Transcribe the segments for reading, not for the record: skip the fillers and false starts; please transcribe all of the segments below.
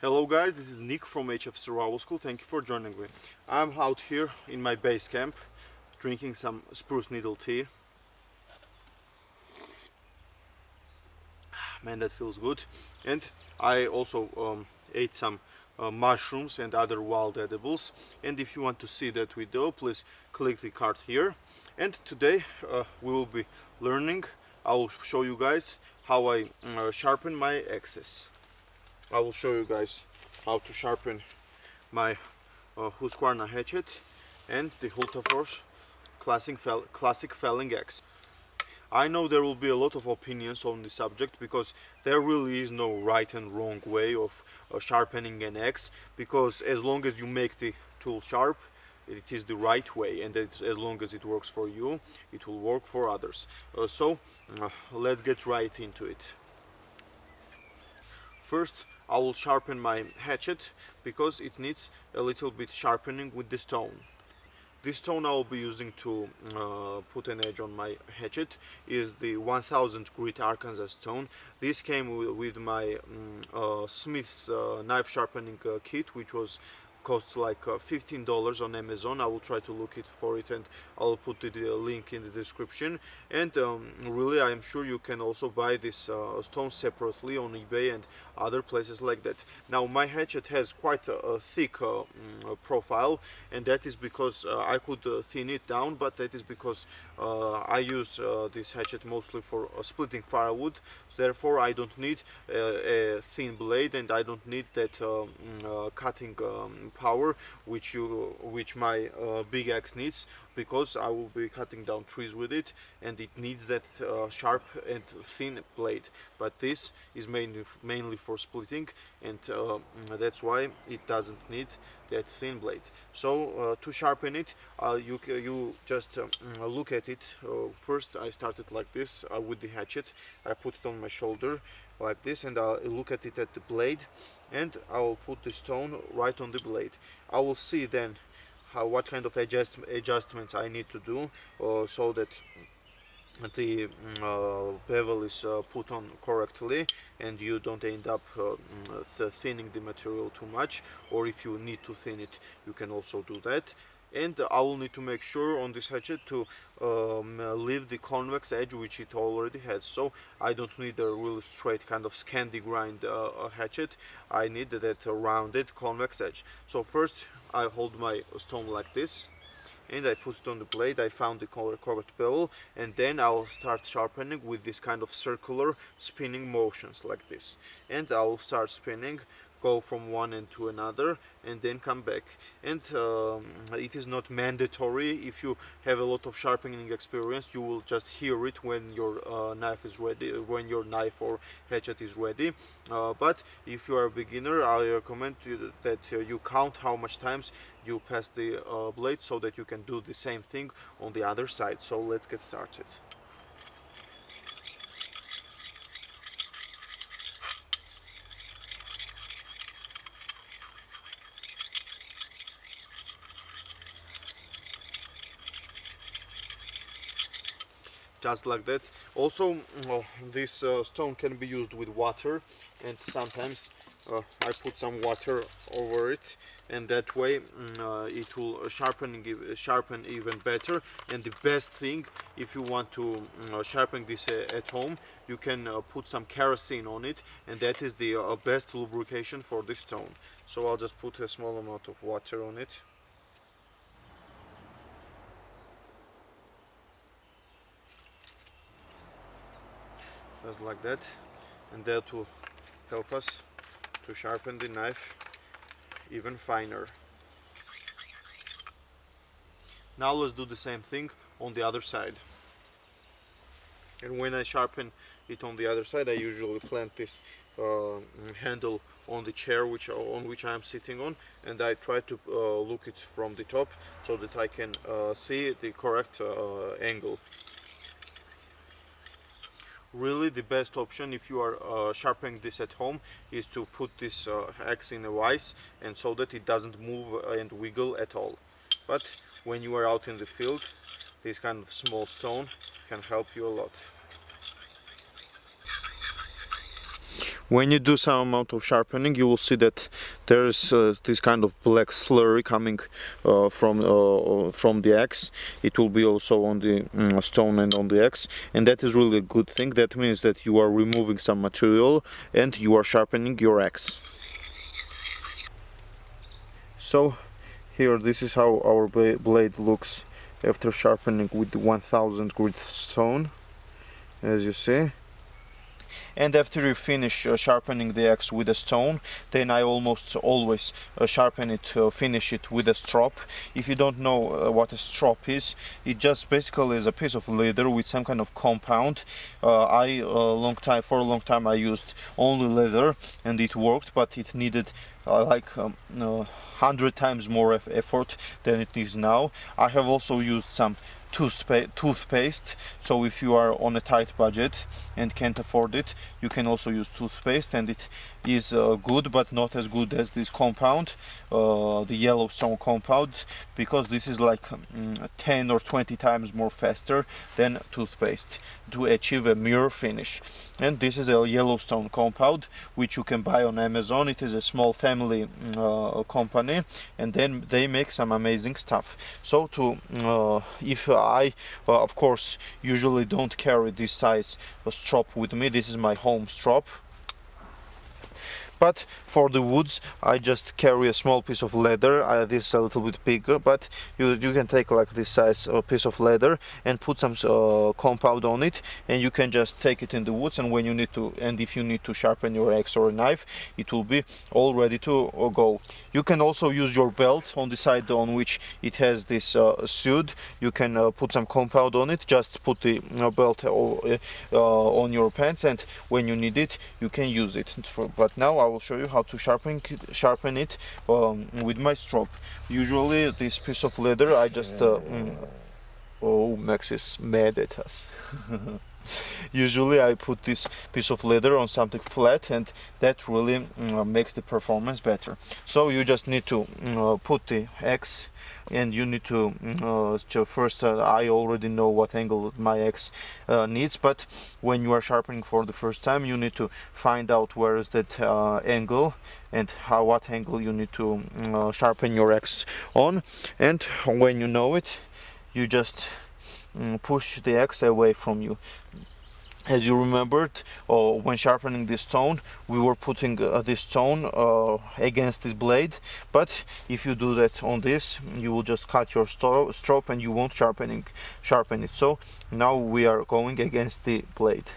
Hello guys, this is Nick from HF Survival School. Thank you for joining me. I'm out here in my base camp drinking some spruce needle tea. Man, that feels good. And I also ate some mushrooms and other wild edibles. And if you want to see that video, please click the card here. And today we will be learning. I will show you guys how I sharpen my axes. I will show you guys how to sharpen my Husqvarna hatchet and the Hultafors classic felling axe. I know there will be a lot of opinions on the subject because there really is no right and wrong way of sharpening an axe, because as long as you make the tool sharp, it is the right way, and as long as it works for you, it will work for others. So let's get right into it. First, I will sharpen my hatchet because it needs a little bit sharpening with the stone. This stone I will be using to put an edge on my hatchet is the 1000 grit Arkansas stone. This came with my Smith's knife sharpening kit, which costs like $15 on Amazon. I will try to look for it, and I'll put the link in the description. And really, I am sure you can also buy this stone separately on eBay and other places like that. Now, my hatchet has quite a thick profile, and that is because I could thin it down, but that is because I use this hatchet mostly for splitting firewood. Therefore, I don't need a thin blade, and I don't need that cutting power which my big axe needs, because I will be cutting down trees with it, and it needs that sharp and thin blade. But this is mainly for splitting, and that's why it doesn't need that thin blade. So to sharpen it, you just look at it. First, I started like this with the hatchet. I put it on my shoulder like this, and I'll look at it at the blade, and I will put the stone right on the blade. I will see then what kind of adjustments I need to do so that the bevel is put on correctly and you don't end up thinning the material too much, or if you need to thin it, you can also do that. And I will need to make sure on this hatchet to leave the convex edge which it already has. So I don't need a really straight kind of Scandi grind hatchet. I need that rounded convex edge. So first I hold my stone like this, and I put it on the blade. I found the correct bevel, and then I'll start sharpening with this kind of circular spinning motions like this. And I'll start spinning, go from one end to another, and then come back. And it is not mandatory. If you have a lot of sharpening experience, you will just hear it when your knife is ready, when your knife or hatchet is ready. But if you are a beginner, I recommend that you count how much times you pass the blade, so that you can do the same thing on the other side. So let's get started. Just like that. Also, this stone can be used with water, and sometimes I put some water over it, and that way it will sharpen even better. And the best thing, if you want to sharpen this at home, you can put some kerosene on it, and that is the best lubrication for this stone. So I'll just put a small amount of water on it. Just like that, and that will help us to sharpen the knife even finer. Now let's do the same thing on the other side. And when I sharpen it on the other side, I usually plant this handle on the chair on which I am sitting on, and I try to look it from the top so that I can see the correct angle. Really, the best option if you are sharpening this at home is to put this axe in a vise, and so that it doesn't move and wiggle at all. But when you are out in the field, this kind of small stone can help you a lot. When you do some amount of sharpening, you will see that there is this kind of black slurry coming from the axe. It will be also on the stone and on the axe, and that is really a good thing. That means that you are removing some material and you are sharpening your axe. So here, this is how our blade looks after sharpening with the 1000 grit stone, as you see. And after you finish sharpening the axe with a stone, then I almost always finish it with a strop. If you don't know what a strop is, it just basically is a piece of leather with some kind of compound. For a long time I used only leather and it worked, but it needed 100 times more effort than it is now. I have also used some toothpaste, so if you are on a tight budget and can't afford it, you can also use toothpaste, and it is good, but not as good as this compound, the Yellowstone compound, because this is like 10 or 20 times more faster than toothpaste to achieve a mirror finish. And this is a Yellowstone compound which you can buy on Amazon. It is a small family company, and then they make some amazing stuff. So if I of course usually don't carry this size strop with me, this is my home strop, but for the woods I just carry a small piece of leather. This is a little bit bigger, but you can take like this size piece of leather and put some compound on it, and you can just take it in the woods, and when you need to, and if you need to sharpen your axe or a knife, it will be all ready to go. You can also use your belt on the side on which it has this suit. You can put some compound on it, just put the belt on your pants, and when you need it you can use it. But now I will show you how to sharpen it with my strop. Usually this piece of leather I just oh, Max is mad at us. Usually I put this piece of leather on something flat, and that really makes the performance better. So you just need to put the axe, and you need to first I already know what angle my axe needs, but when you are sharpening for the first time, you need to find out where is that angle and what angle you need to sharpen your axe on. And when you know it, you just push the axe away from you. As you remembered, when sharpening this stone, we were putting this stone against this blade, but if you do that on this, you will just cut your strop and you won't sharpen it. So now we are going against the blade,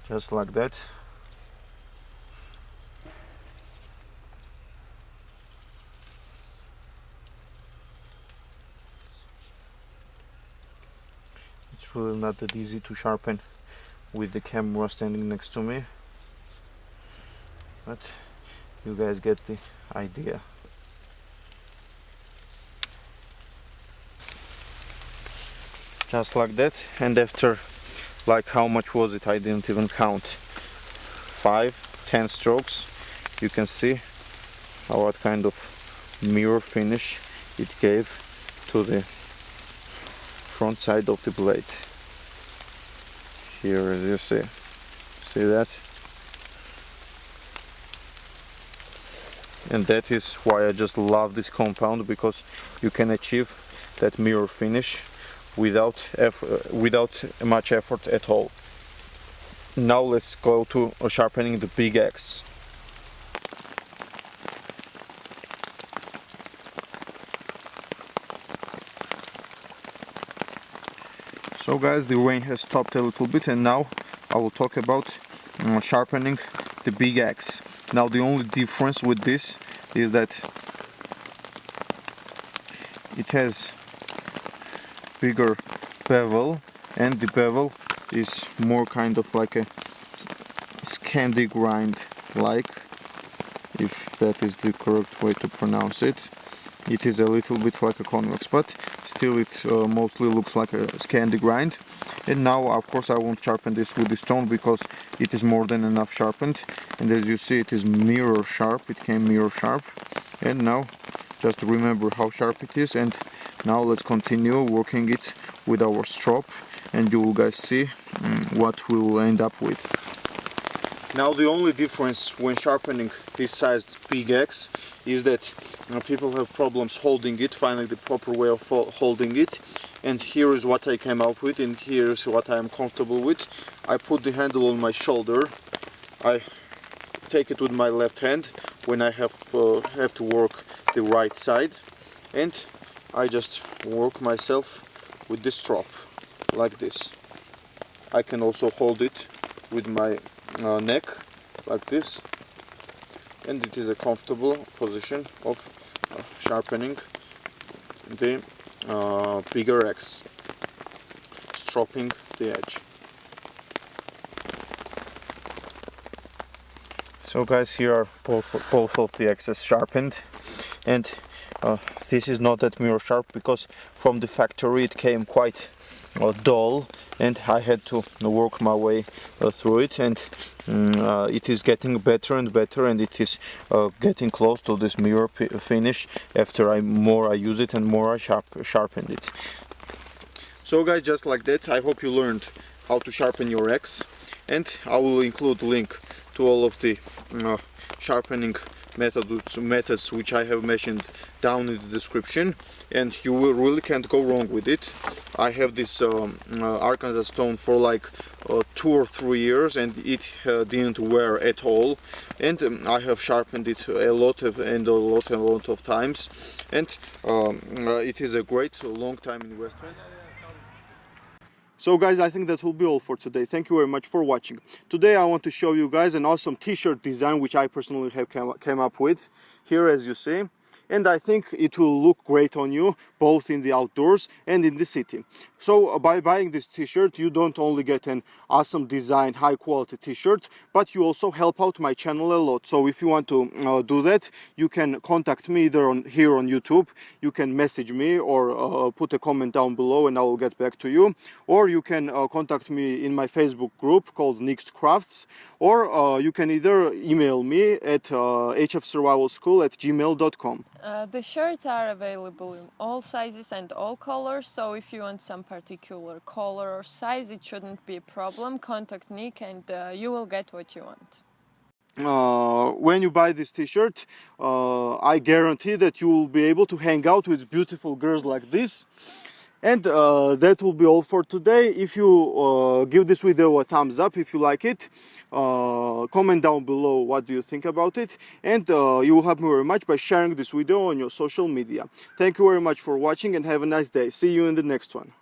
just like that. It's really not that easy to sharpen with the camera standing next to me, but you guys get the idea. Just like that, and after, like, how much was it? I didn't even count. 5-10 strokes. You can see what kind of mirror finish it gave to the front side of the blade. Here, as you see that? And that is why I just love this compound, because you can achieve that mirror finish without much effort at all. Now let's go to sharpening the big axe. So guys, the rain has stopped a little bit, and now I will talk about sharpening the big axe. Now the only difference with this is that it has bigger bevel, and the bevel is more kind of like a candy grind, like, if that is the correct way to pronounce it. It is a little bit like a convex, but still it mostly looks like a candy grind. And now of course I won't sharpen this with the stone, because it is more than enough sharpened, and as you see, it is mirror sharp. It came mirror sharp. And now just remember how sharp it is, and now let's continue working it with our strop. and you will guys see what we will end up with. Now the only difference when sharpening this sized big axe is that people have problems holding it, finding the proper way of holding it, and here is what I came up with, and here is what I am comfortable with. I put the handle on my shoulder, I take it with my left hand when I have to work the right side, and I just work myself with this strop like this. I can also hold it with my neck like this, and it is a comfortable position of sharpening the bigger axe, stropping the edge. So guys, here are both of the axes sharpened, and this is not that mirror sharp because from the factory it came quite dull, and I had to work my way through it, and it is getting better and better, and it is getting close to this mirror finish after more I use it and more I sharpened it. So guys, just like that, I hope you learned how to sharpen your axe, and I will include link to all of the sharpening methods which I have mentioned down in the description, and you really can't go wrong with it. I have this Arkansas stone for like 2 or 3 years, and it didn't wear at all, and I have sharpened it a lot of times, and it is a great long time investment. So guys, I think that will be all for today. Thank you very much for watching. Today I want to show you guys an awesome t-shirt design which I personally have came up with here, as you see, and I think it will look great on you both in the outdoors and in the city. So by buying this t-shirt, you don't only get an awesome design, high quality t-shirt, but you also help out my channel a lot. So if you want to do that, you can contact me either here on YouTube, you can message me, or put a comment down below and I will get back to you, or you can contact me in my Facebook group called Next Crafts, or you can either email me at hfsurvivalschool@gmail.com. The shirts are available in all sizes and all colors, so if you want some particular color or size, it shouldn't be a problem. Contact Nick and you will get what you want. When you buy this t-shirt, I guarantee that you will be able to hang out with beautiful girls like this. And that will be all for today. If you give this video a thumbs up if you like it, comment down below what do you think about it, and you will help me very much by sharing this video on your social media. Thank you very much for watching and have a nice day. See you in the next one.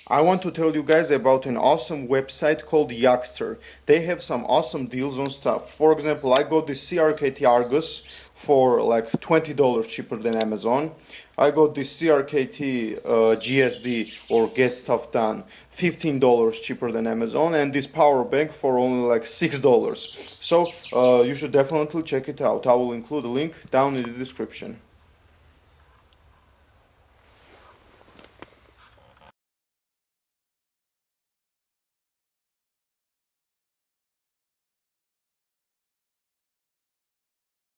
I want to tell you guys about an awesome website called Yaxter. They have some awesome deals on stuff. For example, I got this CRKT Argus for like $20 cheaper than Amazon. I got this CRKT GSD, or Get Stuff Done, $15 cheaper than Amazon, and this power bank for only like $6. So you should definitely check it out. I will include a link down in the description.